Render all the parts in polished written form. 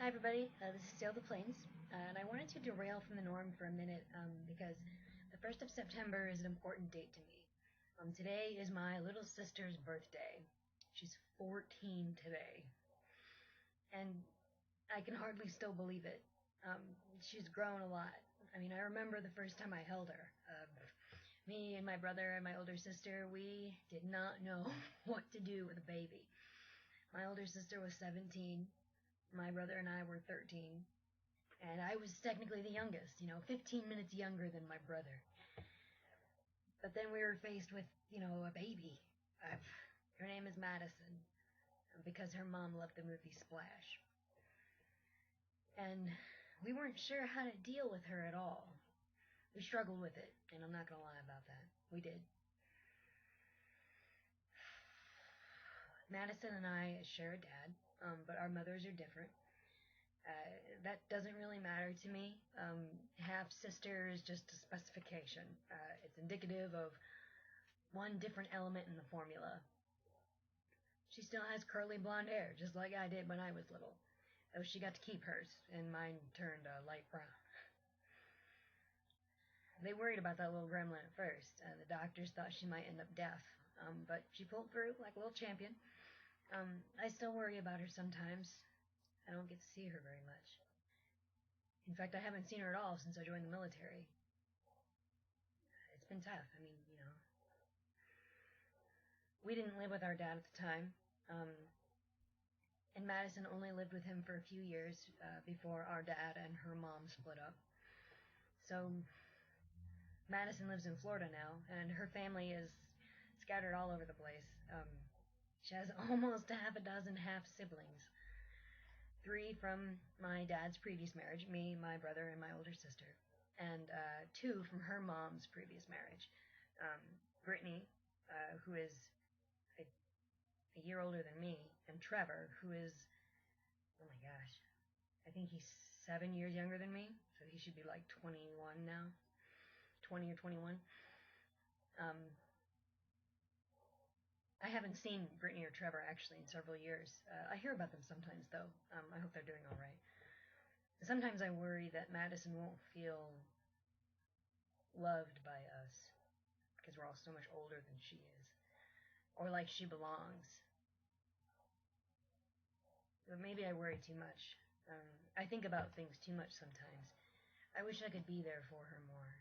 Hi, everybody. This is Sail the Plains, and I wanted to derail from the norm for a minute because the 1st of September is an important date to me. Today is my little sister's birthday. She's 14 today, and I can hardly still believe it. She's grown a lot. I mean, I remember the first time I held her. Me and my brother and my older sister, we did not know what to do with a baby. My older sister was 17. My brother and I were 13. And I was technically the youngest, 15 minutes younger than my brother. But then we were faced with, a baby. Her name is Madison, because her mom loved the movie Splash. And we weren't sure how to deal with her at all. We struggled with it, and I'm not going to lie about that. We did. Madison and I share a dad, but our mothers are different. That doesn't really matter to me. Half sister is just a specification. It's indicative of one different element in the formula. She still has curly blonde hair, just like I did when I was little. Though she got to keep hers, and mine turned light brown. They worried about that little gremlin at first. The doctors thought she might end up deaf, but she pulled through like a little champion. I still worry about her sometimes. I don't get to see her very much. In fact, I haven't seen her at all since I joined the military. It's been tough. I mean, we didn't live with our dad at the time. And Madison only lived with him for a few years before our dad and her mom split up. So Madison lives in Florida now, and her family is scattered all over the place. She has almost a half a dozen half siblings. 3 from my dad's previous marriage, me, my brother, and my older sister, and 2 from her mom's previous marriage. Brittany, who is a year older than me, and Trevor, who is, oh my gosh, I think he's 7 years younger than me, so he should be like 21 now, 20 or 21. I haven't seen Brittany or Trevor actually in several years. I hear about them sometimes, though. I hope they're doing all right. Sometimes I worry that Madison won't feel loved by us because we're all so much older than she is, or like she belongs. But maybe I worry too much. I think about things too much sometimes. I wish I could be there for her more.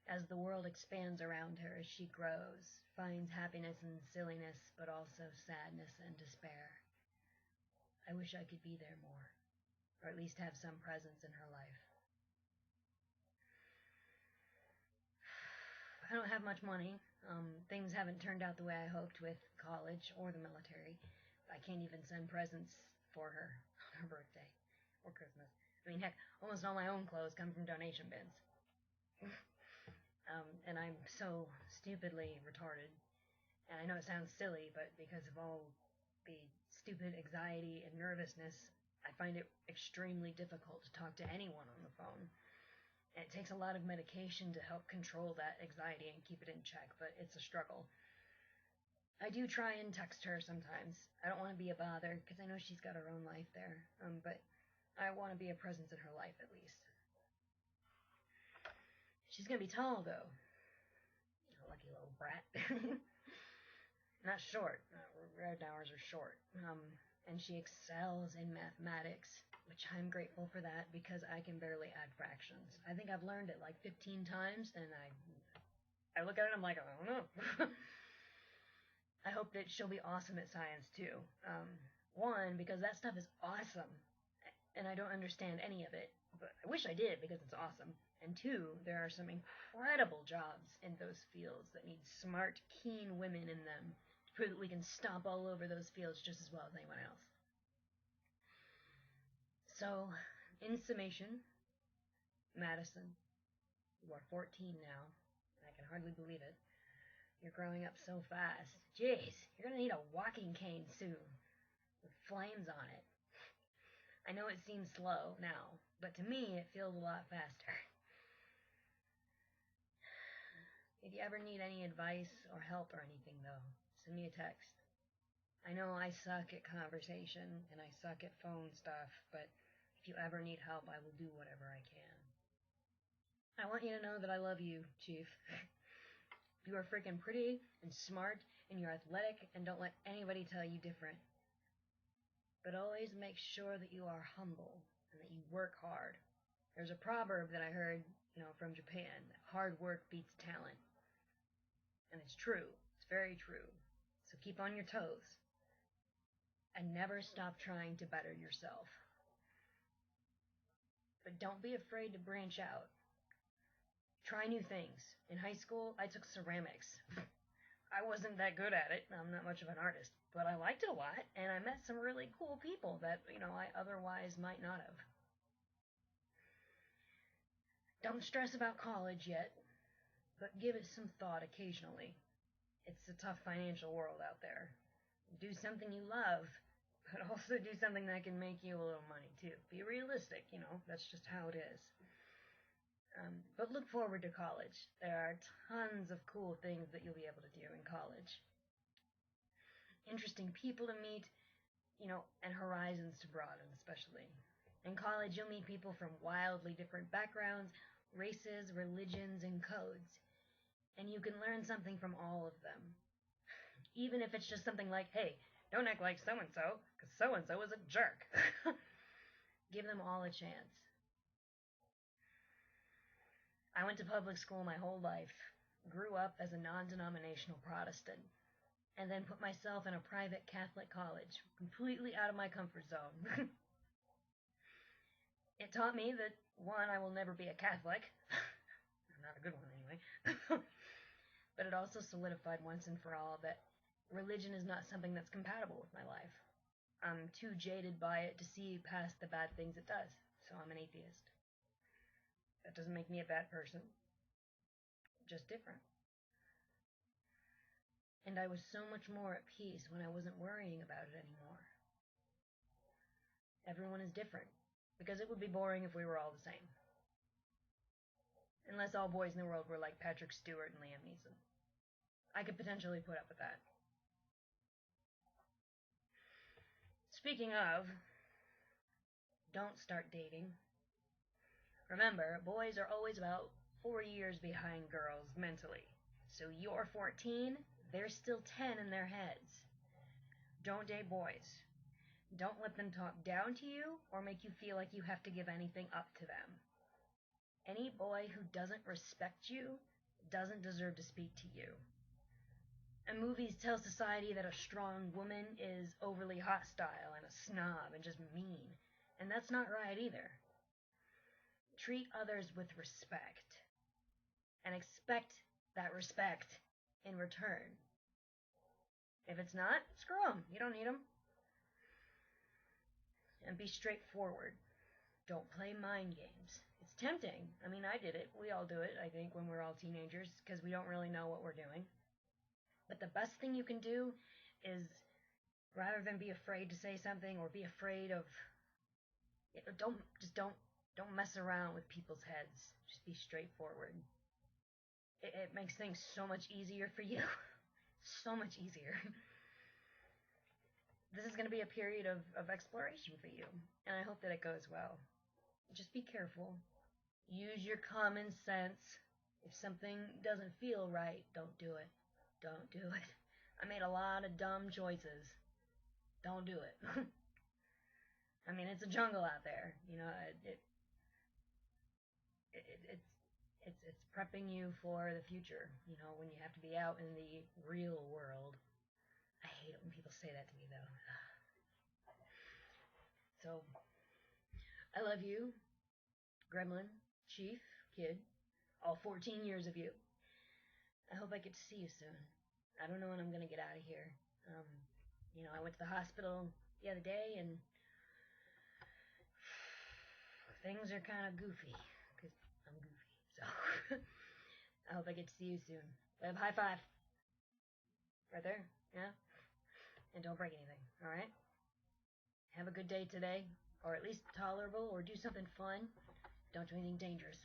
As the world expands around her, as she grows, finds happiness and silliness, but also sadness and despair. I wish I could be there more, or at least have some presence in her life. I don't have much money. Things haven't turned out the way I hoped with college or the military. I can't even send presents for her on her birthday or Christmas. I mean, heck, almost all my own clothes come from donation bins. And I'm so stupidly retarded. And I know it sounds silly, but because of all the stupid anxiety and nervousness, I find it extremely difficult to talk to anyone on the phone. And it takes a lot of medication to help control that anxiety and keep it in check, but it's a struggle. I do try and text her sometimes. I don't want to be a bother, because I know she's got her own life there, but I want to be a presence in her life at least. She's going to be tall, though. Lucky little brat. Not short. Red hours are short. And she excels in mathematics, which I'm grateful for that because I can barely add fractions. I think I've learned it like 15 times, and I look at it and I'm like, I don't know. I hope that she'll be awesome at science too. One, because that stuff is awesome, and I don't understand any of it, but I wish I did because it's awesome. And 2, there are some incredible jobs in those fields that need smart, keen women in them to prove that we can stomp all over those fields just as well as anyone else. So, in summation, Madison, you are 14 now, and I can hardly believe it. You're growing up so fast. Jeez, you're gonna need a walking cane soon, with flames on it. I know it seems slow now, but to me it feels a lot faster. If you ever need any advice or help or anything, though, send me a text. I know I suck at conversation and I suck at phone stuff, but if you ever need help, I will do whatever I can. I want you to know that I love you, Chief. You are freaking pretty and smart and you're athletic and don't let anybody tell you different. But always make sure that you are humble and that you work hard. There's a proverb that I heard, from Japan, that hard work beats talent. And it's true. It's very true. So keep on your toes and never stop trying to better yourself. But don't be afraid to branch out. Try new things. In high school, I took ceramics. I wasn't that good at it. I'm not much of an artist, but I liked it a lot, and I met some really cool people that, I otherwise might not have. Don't stress about college yet, but give it some thought occasionally. It's a tough financial world out there. Do something you love, but also do something that can make you a little money too. Be realistic, that's just how it is. But look forward to college. There are tons of cool things that you'll be able to do in college. Interesting people to meet, and horizons to broaden, especially. In college, you'll meet people from wildly different backgrounds, races, religions, and codes. And you can learn something from all of them. Even if it's just something like, hey, don't act like so-and-so, because so-and-so is a jerk. Give them all a chance. I went to public school my whole life, grew up as a non-denominational Protestant, and then put myself in a private Catholic college, completely out of my comfort zone. It taught me that, one, I will never be a Catholic. Not a good one, anyway. But it also solidified once and for all that religion is not something that's compatible with my life. I'm too jaded by it to see past the bad things it does, so I'm an atheist. That doesn't make me a bad person, just different. And I was so much more at peace when I wasn't worrying about it anymore. Everyone is different, because it would be boring if we were all the same. Unless all boys in the world were like Patrick Stewart and Liam Neeson. I could potentially put up with that. Speaking of, don't start dating. Remember, boys are always about 4 years behind girls mentally. So you're 14, they're still 10 in their heads. Don't date boys. Don't let them talk down to you or make you feel like you have to give anything up to them. Any boy who doesn't respect you doesn't deserve to speak to you. And movies tell society that a strong woman is overly hostile and a snob and just mean. And that's not right either. Treat others with respect. And expect that respect in return. If it's not, screw them. You don't need them. And be straightforward. Don't play mind games. It's tempting. I mean, I did it. We all do it, I think, when we're all teenagers, because we don't really know what we're doing. But the best thing you can do is, rather than be afraid to say something or be afraid of, don't mess around with people's heads. Just be straightforward. It makes things so much easier for you. So much easier. This is going to be a period of exploration for you, and I hope that it goes well. Just be careful. Use your common sense. If something doesn't feel right, don't do it. Don't do it. I made a lot of dumb choices. Don't do it. I mean, it's a jungle out there. It's prepping you for the future. When you have to be out in the real world. I hate it when people say that to me, though. So, I love you, Gremlin, Chief, Kid, all 14 years of you. I hope I get to see you soon. I don't know when I'm going to get out of here. I went to the hospital the other day, and things are kind of goofy, because I'm goofy, so I hope I get to see you soon. Web high five. Right there, yeah? And don't break anything, alright? Have a good day today, or at least tolerable, or do something fun. Don't do anything dangerous.